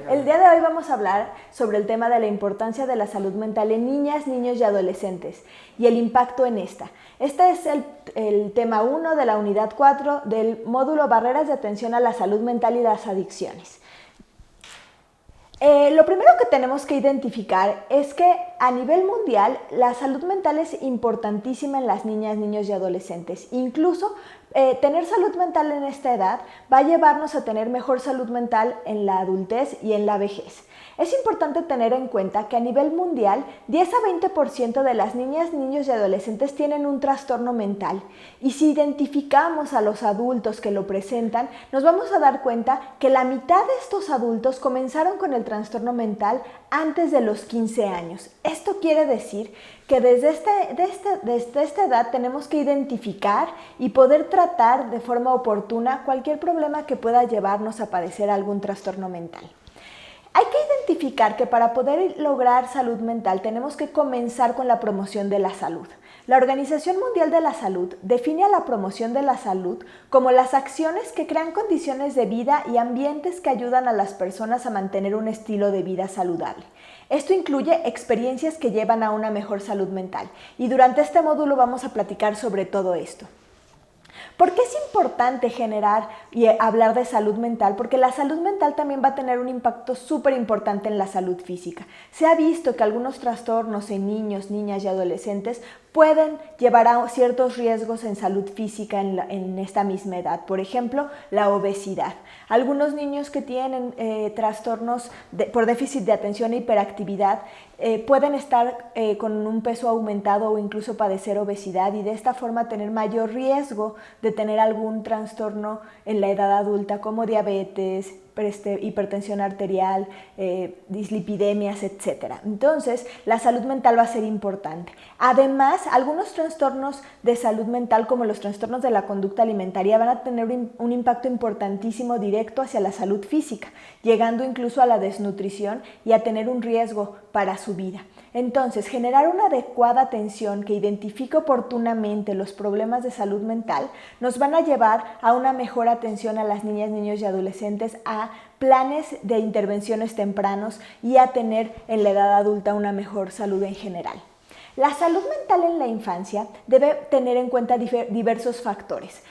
El día de hoy vamos a hablar sobre el tema de la importancia de la salud mental en niñas, niños y adolescentes y el impacto en esta. Este es el tema 1 de la unidad 4 del módulo Barreras de atención a la salud mental y las adicciones. Lo primero que tenemos que identificar es que a nivel mundial la salud mental es importantísima en las niñas, niños y adolescentes. Incluso tener salud mental en esta edad va a llevarnos a tener mejor salud mental en la adultez y en la vejez. Es importante tener en cuenta que a nivel mundial 10 a 20% de las niñas, niños y adolescentes tienen un trastorno mental y si identificamos a los adultos que lo presentan, nos vamos a dar cuenta que la mitad de estos adultos comenzaron con el trastorno mental antes de los 15 años. Esto quiere decir que desde esta edad tenemos que identificar y poder tratar de forma oportuna cualquier problema que pueda llevarnos a padecer algún trastorno mental. Hay que identificar que para poder lograr salud mental tenemos que comenzar con la promoción de la salud. La Organización Mundial de la Salud define a la promoción de la salud como las acciones que crean condiciones de vida y ambientes que ayudan a las personas a mantener un estilo de vida saludable. Esto incluye experiencias que llevan a una mejor salud mental y durante este módulo vamos a platicar sobre todo esto. ¿Por qué es importante generar y hablar de salud mental? Porque la salud mental también va a tener un impacto súper importante en la salud física. Se ha visto que algunos trastornos en niños, niñas y adolescentes pueden llevar a ciertos riesgos en salud física en esta misma edad. Por ejemplo, la obesidad. Algunos niños que tienen trastornos por déficit de atención e hiperactividad pueden estar con un peso aumentado o incluso padecer obesidad y de esta forma tener mayor riesgo de tener algún trastorno en la edad adulta como diabetes, hipertensión arterial, dislipidemias, etc. Entonces, la salud mental va a ser importante. Además, algunos trastornos de salud mental, como los trastornos de la conducta alimentaria, van a tener un impacto importantísimo directo hacia la salud física, llegando incluso a la desnutrición y a tener un riesgo para su vida. Entonces, generar una adecuada atención que identifique oportunamente los problemas de salud mental nos van a llevar a una mejor atención a las niñas, niños y adolescentes, a planes de intervenciones tempranos y a tener en la edad adulta una mejor salud en general. La salud mental en la infancia debe tener en cuenta diversos factores.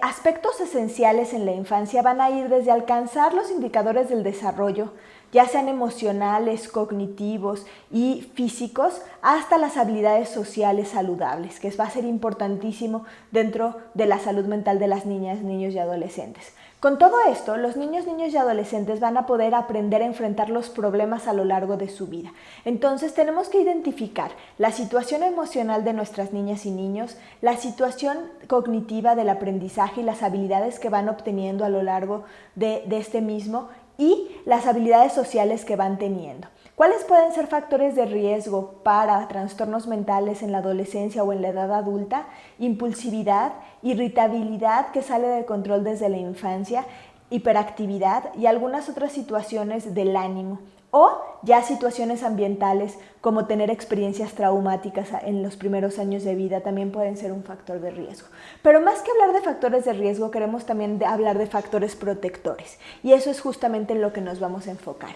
Aspectos esenciales en la infancia van a ir desde alcanzar los indicadores del desarrollo, ya sean emocionales, cognitivos y físicos, hasta las habilidades sociales saludables, que va a ser importantísimo dentro de la salud mental de las niñas, niños y adolescentes. Con todo esto, los niños, niños y adolescentes van a poder aprender a enfrentar los problemas a lo largo de su vida. Entonces, tenemos que identificar la situación emocional de nuestras niñas y niños, la situación cognitiva del aprendizaje y las habilidades que van obteniendo a lo largo de este mismo y las habilidades sociales que van teniendo. ¿Cuáles pueden ser factores de riesgo para trastornos mentales en la adolescencia o en la edad adulta? Impulsividad, irritabilidad que sale de control desde la infancia, hiperactividad y algunas otras situaciones del ánimo. O ya situaciones ambientales como tener experiencias traumáticas en los primeros años de vida también pueden ser un factor de riesgo. Pero más que hablar de factores de riesgo, queremos también hablar de factores protectores y eso es justamente en lo que nos vamos a enfocar.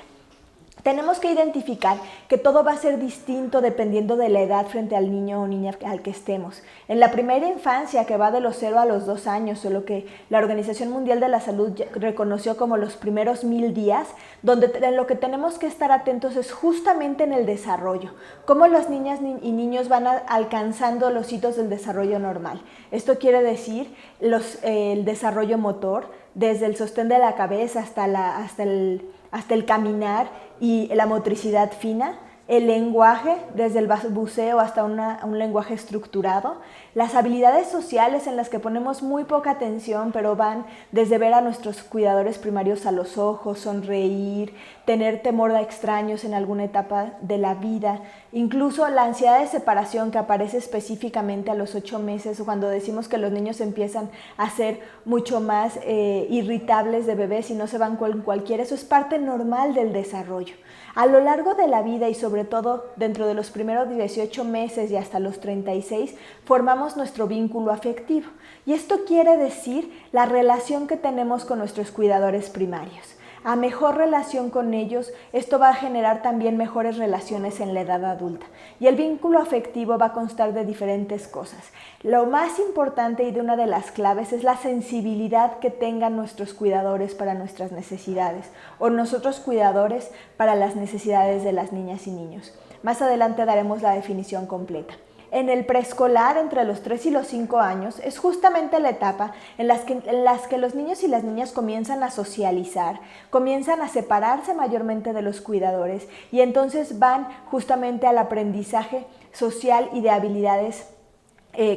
Tenemos que identificar que todo va a ser distinto dependiendo de la edad frente al niño o niña al que estemos. En la primera infancia, que va de los 0 a los 2 años, o lo que la Organización Mundial de la Salud reconoció como los primeros 1000 días, donde en lo que tenemos que estar atentos es justamente en el desarrollo, cómo las niñas y niños van alcanzando los hitos del desarrollo normal. Esto quiere decir el desarrollo motor, desde el sostén de la cabeza hasta el caminar y la motricidad fina, el lenguaje, desde el balbuceo hasta un lenguaje estructurado, las habilidades sociales en las que ponemos muy poca atención, pero van desde ver a nuestros cuidadores primarios a los ojos, sonreír, tener temor a extraños en alguna etapa de la vida, incluso la ansiedad de separación que aparece específicamente a los 8 meses, cuando decimos que los niños empiezan a ser mucho más irritables de bebés y no se van con cualquiera, eso es parte normal del desarrollo. A lo largo de la vida y sobre todo dentro de los primeros 18 meses y hasta los 36, formamos nuestro vínculo afectivo. Y esto quiere decir la relación que tenemos con nuestros cuidadores primarios. a mejor relación con ellos, esto va a generar también mejores relaciones en la edad adulta. Y el vínculo afectivo va a constar de diferentes cosas. Lo más importante y de una de las claves es la sensibilidad que tengan nuestros cuidadores para nuestras necesidades o nosotros cuidadores para las necesidades de las niñas y niños. Más adelante daremos la definición completa. En el preescolar, entre los 3 y los 5 años, es justamente la etapa en las que los niños y las niñas comienzan a socializar, comienzan a separarse mayormente de los cuidadores y entonces van justamente al aprendizaje social y de habilidades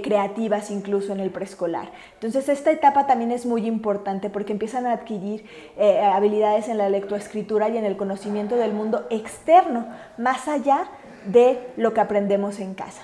creativas incluso en el preescolar. Entonces esta etapa también es muy importante porque empiezan a adquirir habilidades en la lectoescritura y en el conocimiento del mundo externo, más allá de lo que aprendemos en casa.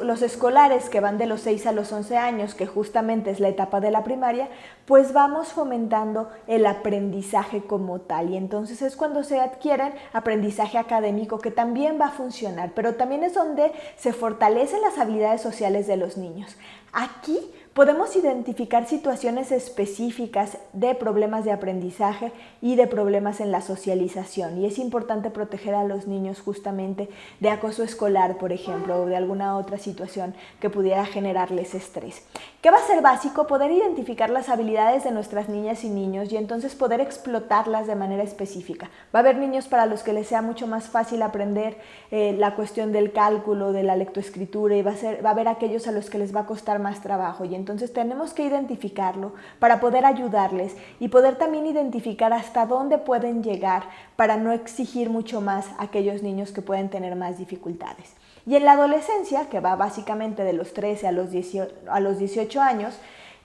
Los escolares que van de los 6 a los 11 años, que justamente es la etapa de la primaria, pues vamos fomentando el aprendizaje como tal y entonces es cuando se adquieren aprendizaje académico que también va a funcionar, pero también es donde se fortalecen las habilidades sociales de los niños. Aquí podemos identificar situaciones específicas de problemas de aprendizaje y de problemas en la socialización y es importante proteger a los niños justamente de acoso escolar, por ejemplo, o de alguna otra situación que pudiera generarles estrés. ¿Qué va a ser básico? Poder identificar las habilidades de nuestras niñas y niños y entonces poder explotarlas de manera específica. Va a haber niños para los que les sea mucho más fácil aprender la cuestión del cálculo, de la lectoescritura y va a haber aquellos a los que les va a costar más trabajo y entonces tenemos que identificarlo para poder ayudarles y poder también identificar hasta dónde pueden llegar para no exigir mucho más a aquellos niños que pueden tener más dificultades. Y en la adolescencia, que va básicamente de los 13 a los 18 años,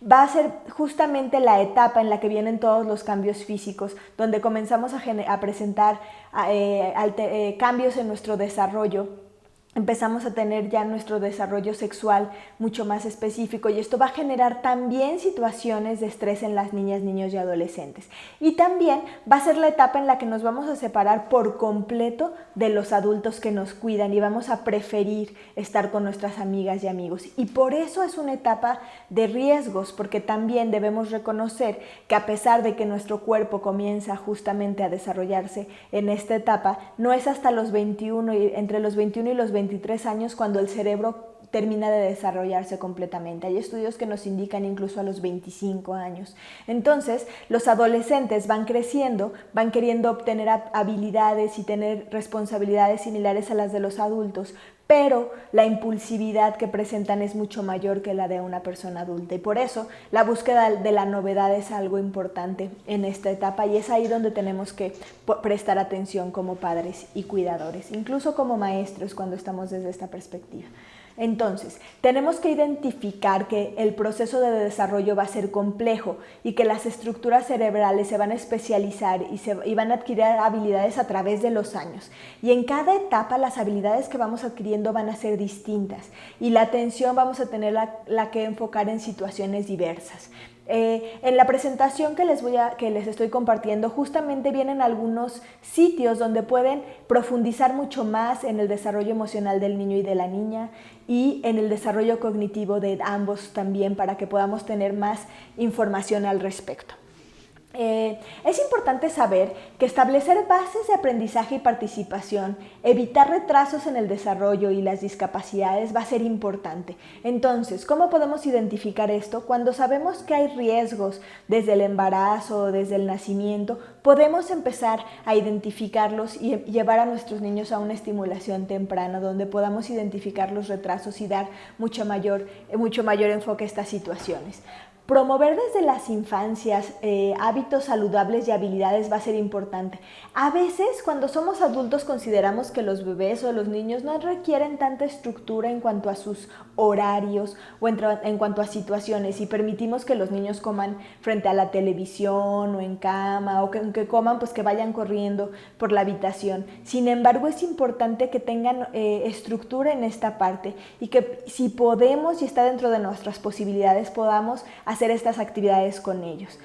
va a ser justamente la etapa en la que vienen todos los cambios físicos, donde comenzamos a presentar cambios en nuestro desarrollo. Empezamos a tener ya nuestro desarrollo sexual mucho más específico y esto va a generar también situaciones de estrés en las niñas, niños y adolescentes. Y también va a ser la etapa en la que nos vamos a separar por completo de los adultos que nos cuidan y vamos a preferir estar con nuestras amigas y amigos. Y por eso es una etapa de riesgos, porque también debemos reconocer que a pesar de que nuestro cuerpo comienza justamente a desarrollarse en esta etapa, no es hasta los 21, entre los 21 y los 23 años cuando el cerebro termina de desarrollarse completamente. Hay estudios que nos indican incluso a los 25 años. Entonces, los adolescentes van creciendo, van queriendo obtener habilidades y tener responsabilidades similares a las de los adultos, pero la impulsividad que presentan es mucho mayor que la de una persona adulta y por eso la búsqueda de la novedad es algo importante en esta etapa y es ahí donde tenemos que prestar atención como padres y cuidadores, incluso como maestros cuando estamos desde esta perspectiva. Entonces, tenemos que identificar que el proceso de desarrollo va a ser complejo y que las estructuras cerebrales se van a especializar y van a adquirir habilidades a través de los años. Y en cada etapa las habilidades que vamos adquiriendo van a ser distintas y la atención vamos a tener la que enfocar en situaciones diversas. En la presentación que les estoy compartiendo justamente vienen algunos sitios donde pueden profundizar mucho más en el desarrollo emocional del niño y de la niña y en el desarrollo cognitivo de ambos también para que podamos tener más información al respecto. Es importante saber que establecer bases de aprendizaje y participación, evitar retrasos en el desarrollo y las discapacidades va a ser importante. Entonces, ¿cómo podemos identificar esto? Cuando sabemos que hay riesgos desde el embarazo o desde el nacimiento, podemos empezar a identificarlos y llevar a nuestros niños a una estimulación temprana donde podamos identificar los retrasos y dar mucho mayor enfoque a estas situaciones. Promover desde las infancias hábitos saludables y habilidades va a ser importante. A veces cuando somos adultos consideramos que los bebés o los niños no requieren tanta estructura en cuanto a sus horarios o en cuanto a situaciones y permitimos que los niños coman frente a la televisión o en cama o que coman pues que vayan corriendo por la habitación. Sin embargo, es importante que tengan estructura en esta parte y que si podemos y está dentro de nuestras posibilidades podamos hacer estas actividades con ellos.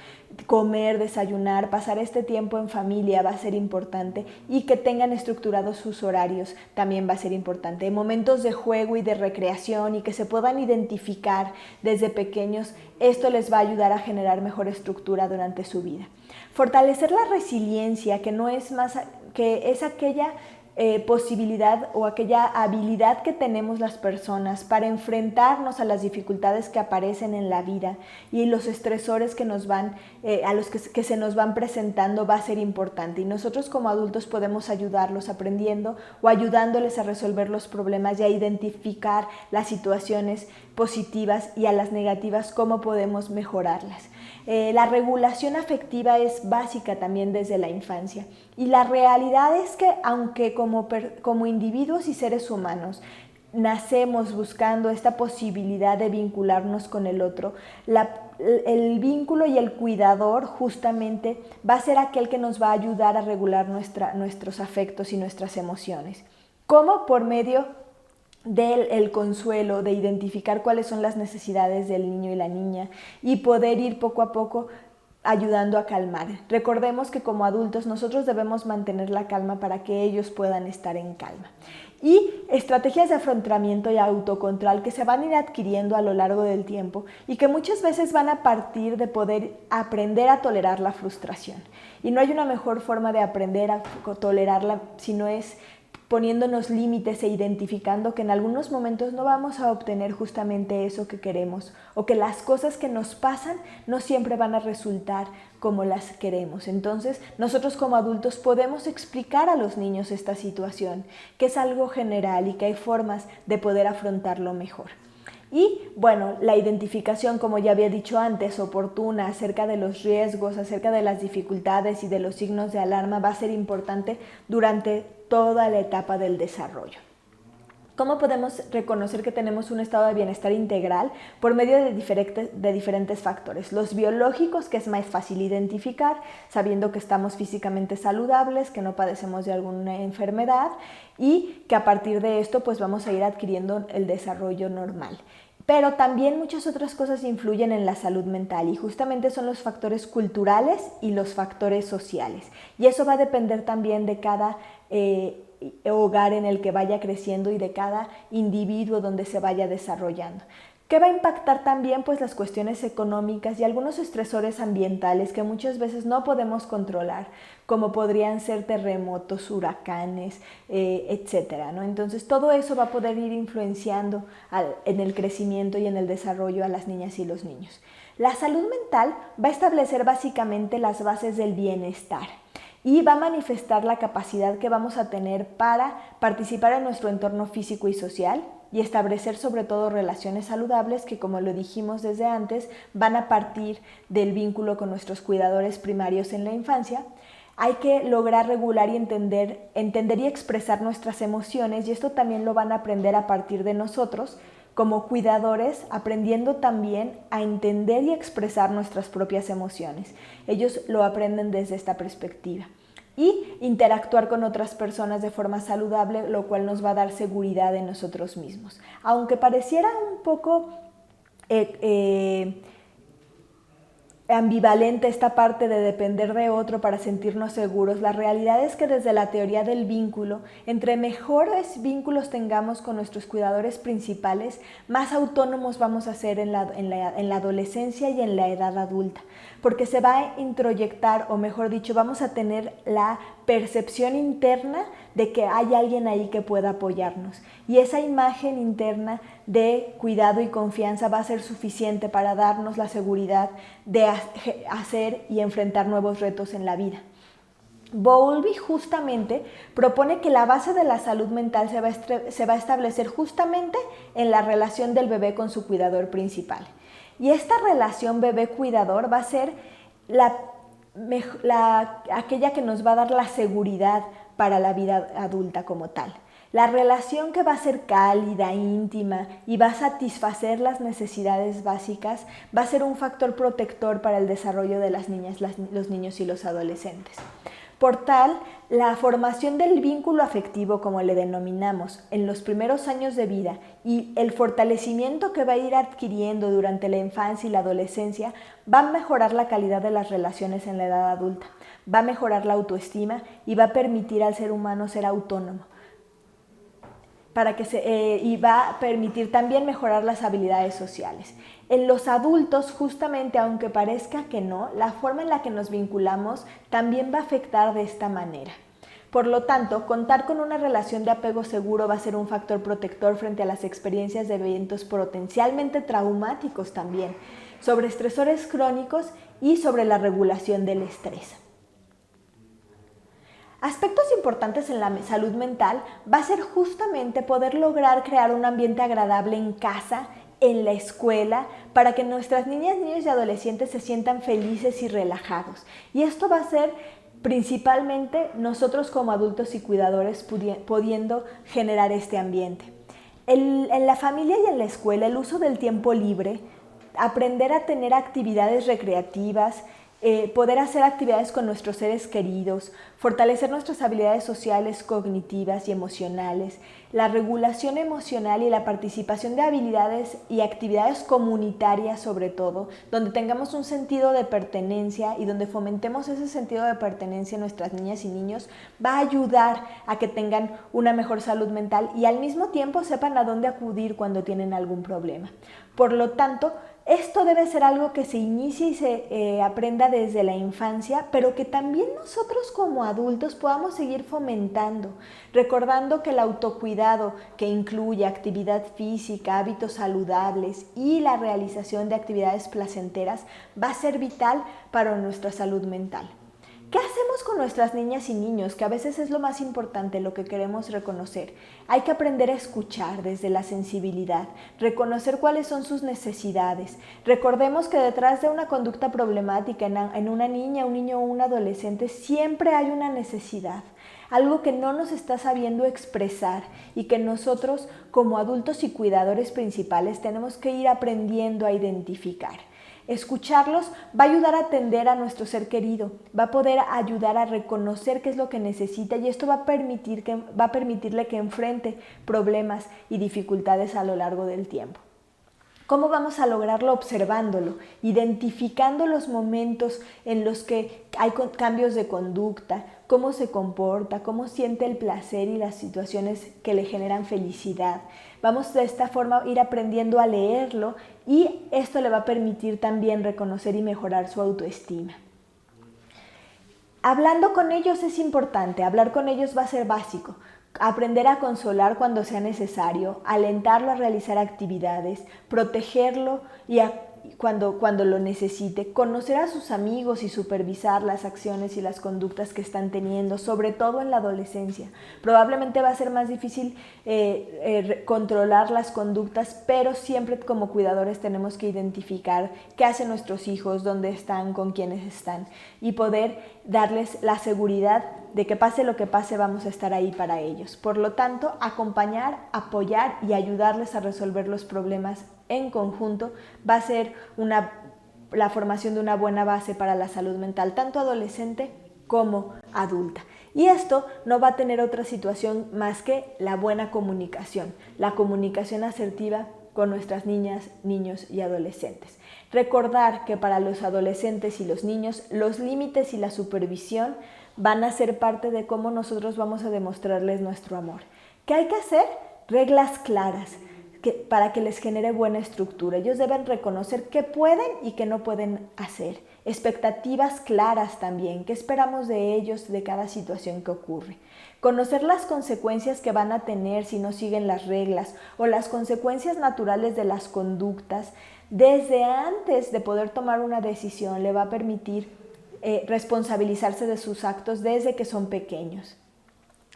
comer, desayunar, pasar este tiempo en familia va a ser importante, y que tengan estructurados sus horarios también va a ser importante. Momentos de juego y de recreación, y que se puedan identificar desde pequeños, esto les va a ayudar a generar mejor estructura durante su vida. Fortalecer la resiliencia, que no es más, que es aquella posibilidad o aquella habilidad que tenemos las personas para enfrentarnos a las dificultades que aparecen en la vida y los estresores que nos van, a los que se nos van presentando, va a ser importante, y nosotros como adultos podemos ayudarlos aprendiendo o ayudándoles a resolver los problemas y a identificar las situaciones positivas, y a las negativas cómo podemos mejorarlas. La regulación afectiva es básica también desde la infancia, y la realidad es que aunque como individuos y seres humanos nacemos buscando esta posibilidad de vincularnos con el otro, el vínculo y el cuidador justamente va a ser aquel que nos va a ayudar a regular nuestros afectos y nuestras emociones. ¿Cómo? Por medio del consuelo, de identificar cuáles son las necesidades del niño y la niña, y poder ir poco a poco ayudando a calmar. Recordemos que como adultos nosotros debemos mantener la calma para que ellos puedan estar en calma. Y estrategias de afrontamiento y autocontrol que se van a ir adquiriendo a lo largo del tiempo, y que muchas veces van a partir de poder aprender a tolerar la frustración. Y no hay una mejor forma de aprender a tolerarla si no es poniéndonos límites e identificando que en algunos momentos no vamos a obtener justamente eso que queremos, o que las cosas que nos pasan no siempre van a resultar como las queremos. Entonces, nosotros como adultos podemos explicar a los niños esta situación, que es algo general y que hay formas de poder afrontarlo mejor. Y bueno, la identificación, como ya había dicho antes, oportuna acerca de los riesgos, acerca de las dificultades y de los signos de alarma, va a ser importante durante toda la etapa del desarrollo. ¿Cómo podemos reconocer que tenemos un estado de bienestar integral? Por medio de diferentes factores. Los biológicos, que es más fácil identificar, sabiendo que estamos físicamente saludables, que no padecemos de alguna enfermedad, y que a partir de esto pues vamos a ir adquiriendo el desarrollo normal. Pero también muchas otras cosas influyen en la salud mental, y justamente son los factores culturales y los factores sociales. Y eso va a depender también de cada hogar en el que vaya creciendo y de cada individuo donde se vaya desarrollando. ¿Qué va a impactar también? Pues las cuestiones económicas y algunos estresores ambientales que muchas veces no podemos controlar, como podrían ser terremotos, huracanes, etcétera, ¿no? Entonces todo eso va a poder ir influenciando en el crecimiento y en el desarrollo a las niñas y los niños. La salud mental va a establecer básicamente las bases del bienestar, y va a manifestar la capacidad que vamos a tener para participar en nuestro entorno físico y social, y establecer sobre todo relaciones saludables que, como lo dijimos desde antes, van a partir del vínculo con nuestros cuidadores primarios en la infancia. Hay que lograr regular y entender y expresar nuestras emociones, y esto también lo van a aprender a partir de nosotros como cuidadores, aprendiendo también a entender y expresar nuestras propias emociones. Ellos lo aprenden desde esta perspectiva. Y interactuar con otras personas de forma saludable, lo cual nos va a dar seguridad en nosotros mismos. Aunque pareciera un poco ambivalente esta parte de depender de otro para sentirnos seguros, la realidad es que desde la teoría del vínculo, entre mejores vínculos tengamos con nuestros cuidadores principales, más autónomos vamos a ser en la adolescencia y en la edad adulta, porque se va a introyectar, o mejor dicho, vamos a tener la percepción interna de que hay alguien ahí que pueda apoyarnos, y esa imagen interna de cuidado y confianza va a ser suficiente para darnos la seguridad de hacer y enfrentar nuevos retos en la vida. Bowlby justamente propone que la base de la salud mental se va a establecer justamente en la relación del bebé con su cuidador principal. Y esta relación bebé-cuidador va a ser aquella que nos va a dar la seguridad para la vida adulta como tal. La relación que va a ser cálida, íntima y va a satisfacer las necesidades básicas va a ser un factor protector para el desarrollo de las niñas, los niños y los adolescentes. Por tal, la formación del vínculo afectivo, como le denominamos, en los primeros años de vida y el fortalecimiento que va a ir adquiriendo durante la infancia y la adolescencia va a mejorar la calidad de las relaciones en la edad adulta, va a mejorar la autoestima y va a permitir al ser humano ser autónomo. Y va a permitir también mejorar las habilidades sociales. En los adultos, justamente, aunque parezca que no, la forma en la que nos vinculamos también va a afectar de esta manera. Por lo tanto, contar con una relación de apego seguro va a ser un factor protector frente a las experiencias de eventos potencialmente traumáticos también, sobre estresores crónicos y sobre la regulación del estrés. Aspectos importantes en la salud mental va a ser justamente poder lograr crear un ambiente agradable en casa, en la escuela, para que nuestras niñas, niños y adolescentes se sientan felices y relajados. Y esto va a ser principalmente nosotros como adultos y cuidadores pudiendo generar este ambiente. En la familia y en la escuela, el uso del tiempo libre, aprender a tener actividades recreativas, poder hacer actividades con nuestros seres queridos, fortalecer nuestras habilidades sociales, cognitivas y emocionales, la regulación emocional y la participación de habilidades y actividades comunitarias sobre todo, donde tengamos un sentido de pertenencia y donde fomentemos ese sentido de pertenencia en nuestras niñas y niños, va a ayudar a que tengan una mejor salud mental y al mismo tiempo sepan a dónde acudir cuando tienen algún problema. Por lo tanto, esto debe ser algo que se inicie y se aprenda desde la infancia, pero que también nosotros como adultos podamos seguir fomentando, recordando que el autocuidado, que incluye actividad física, hábitos saludables y la realización de actividades placenteras, va a ser vital para nuestra salud mental. ¿Qué hacemos con nuestras niñas y niños? Que a veces es lo más importante, lo que queremos reconocer. Hay que aprender a escuchar desde la sensibilidad, reconocer cuáles son sus necesidades. Recordemos que detrás de una conducta problemática en una niña, un niño o un adolescente siempre hay una necesidad, algo que no nos está sabiendo expresar y que nosotros como adultos y cuidadores principales tenemos que ir aprendiendo a identificar. Escucharlos va a ayudar a atender a nuestro ser querido, va a poder ayudar a reconocer qué es lo que necesita y esto va a permitirle que enfrente problemas y dificultades a lo largo del tiempo. ¿Cómo vamos a lograrlo? Observándolo, identificando los momentos en los que hay cambios de conducta, cómo se comporta, cómo siente el placer y las situaciones que le generan felicidad. Vamos de esta forma a ir aprendiendo a leerlo y esto le va a permitir también reconocer y mejorar su autoestima. Hablando con ellos es importante, hablar con ellos va a ser básico. Aprender a consolar cuando sea necesario, alentarlo a realizar actividades, protegerlo cuando lo necesite, conocer a sus amigos y supervisar las acciones y las conductas que están teniendo, sobre todo en la adolescencia. Probablemente va a ser más difícil controlar las conductas, pero siempre como cuidadores tenemos que identificar qué hacen nuestros hijos, dónde están, con quiénes están y poder darles la seguridad de que pase lo que pase vamos a estar ahí para ellos. Por lo tanto, acompañar, apoyar y ayudarles a resolver los problemas en conjunto va a ser la formación de una buena base para la salud mental, tanto adolescente como adulta. Y esto no va a tener otra situación más que la buena comunicación, la comunicación asertiva con nuestras niñas, niños y adolescentes. Recordar que para los adolescentes y los niños, los límites y la supervisión van a ser parte de cómo nosotros vamos a demostrarles nuestro amor. ¿Qué hay que hacer? Reglas claras para que les genere buena estructura. Ellos deben reconocer qué pueden y qué no pueden hacer. Expectativas claras también, qué esperamos de ellos de cada situación que ocurre. Conocer las consecuencias que van a tener si no siguen las reglas o las consecuencias naturales de las conductas. Desde antes de poder tomar una decisión le va a permitir responsabilizarse de sus actos desde que son pequeños.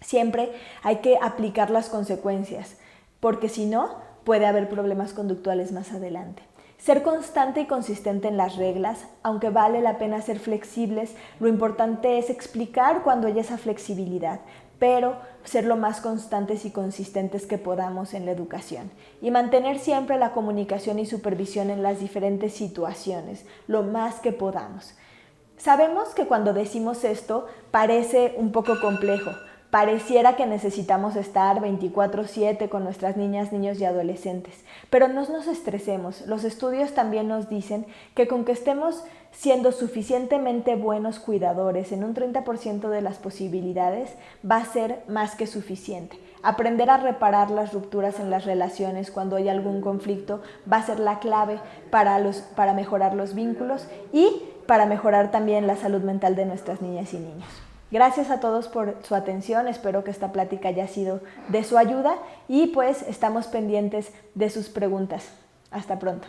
Siempre hay que aplicar las consecuencias, porque si no, puede haber problemas conductuales más adelante. Ser constante y consistente en las reglas, aunque vale la pena ser flexibles, lo importante es explicar cuando hay esa flexibilidad, pero ser lo más constantes y consistentes que podamos en la educación y mantener siempre la comunicación y supervisión en las diferentes situaciones, lo más que podamos. Sabemos que cuando decimos esto parece un poco complejo. Pareciera que necesitamos estar 24/7 con nuestras niñas, niños y adolescentes, pero no nos estresemos. Los estudios también nos dicen que con que estemos siendo suficientemente buenos cuidadores en un 30% de las posibilidades va a ser más que suficiente. Aprender a reparar las rupturas en las relaciones cuando hay algún conflicto va a ser la clave para mejorar los vínculos y para mejorar también la salud mental de nuestras niñas y niños. Gracias a todos por su atención, espero que esta plática haya sido de su ayuda y pues estamos pendientes de sus preguntas. Hasta pronto.